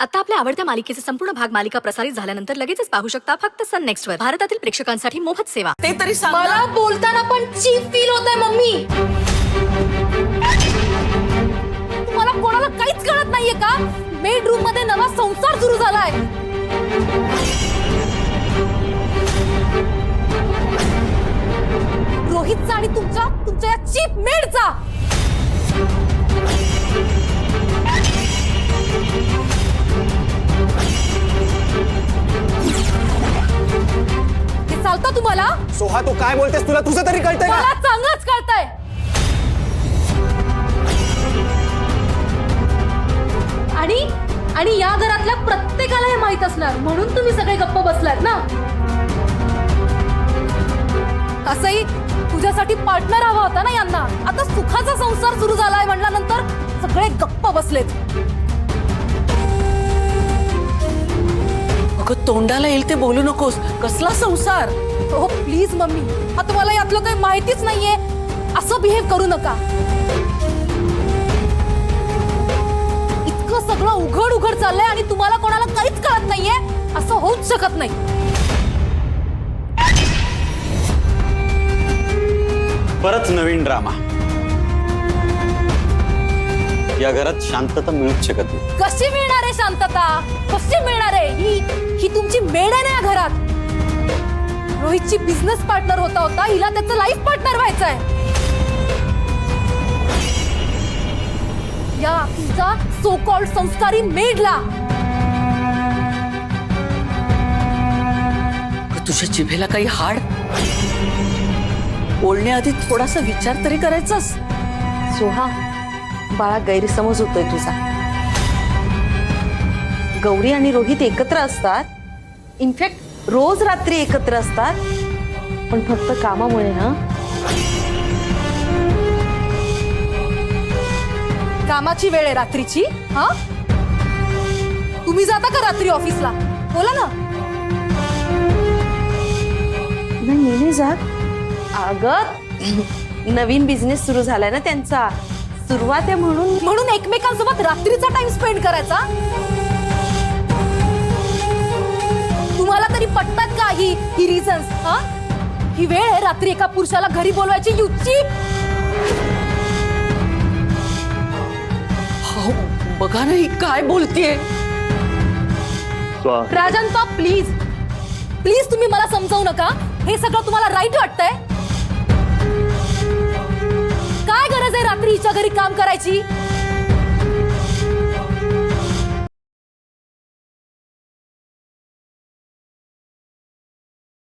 आता आपल्या आवडत्या मालिकेचे संपूर्ण भाग मालिका प्रसारित झाल्यानंतर लगेचच पाहू शकता फक्त सन नेक्स्ट वर. भारतातील प्रेक्षकांसाठी मोफत सेवा. ते तरी सांग ना. मला बोलताना पण चीप फील होतंय मम्मी. तुम्हाला कोणाला काहीच कळत नाहीये का? बेडरूम मध्ये नवा संसार सुरू झालाय. रोहितचा आणि तुमच्या या चीप मेडचा. हे चालतं तुम्हाला? सोहा तू काय बोलतेस? तुला तुझं तरी कळतंय का? मला चांगलंच कळतंय. आणि या घरातल्या प्रत्येकाला हे माहित असणार म्हणून तुम्ही सगळे गप्प बसलात ना. असंही तुझ्यासाठी पार्टनर हवा होता ना यांना. आता सुखाचा संसार सुरू झालाय म्हणल्यानंतर सगळे गप्प बसलेत. अगं तोंडाला येईल ते बोलू नकोस. कसला संसार? हो प्लीज मम्मी, हा तुम्हाला यातलं काही माहितीच नाहीये असं बिहेव करू नका. इतकं सगळं उघड उघड चाललंय आणि तुम्हाला कोणाला काहीच कळत नाहीये असं होऊच शकत नाही. परत नवीन ड्रामा. या घरात शांतता मिळूच शकत नाही. कशी मिळणार आहे शांतता? कशी मिळणार आहे? ही तुमची मेड आहे ना या घरात. रोहितची बिझनेस पार्टनर होता हिला त्याचं लाईफ पार्टनर व्हायचंय. या तुमचा सो कॉल्ड संस्कारी मेडला. तुझ्या जिभेला काही हाड? बोलण्याआधी थोडासा विचार तरी करायचास. सोहा, बाळा गैरसमज होतोय तुझा. गौरी आणि रोहित एकत्र असतात. इनफॅक्ट रोज रात्री एकत्र असतात. पण फक्त कामामुळे ना. कामाची वेळ आहे रात्रीची. हा तुम्ही जाता का रात्री ऑफिसला? बोला ना. नाही जात. अगं नवीन बिझनेस सुरू झालाय ना त्यांचा. सुरुवात आहे म्हणून एकमेकांसोबत रात्रीचा टाइम स्पेंड करायचा. तुम्हाला तरी पटतात का ही रिझन्स? हा ही वेळ आहे रात्री एका पुरुषाला घरी बोलवायची. You cheap. हो बघा ना ही काय बोलतेय. राजंता प्लीज प्लीज तुम्ही मला समजावू नका. हे सगळं तुम्हाला राईट वाटतंय? काय गरज आहे रात्री हिच्या घरी काम करायची?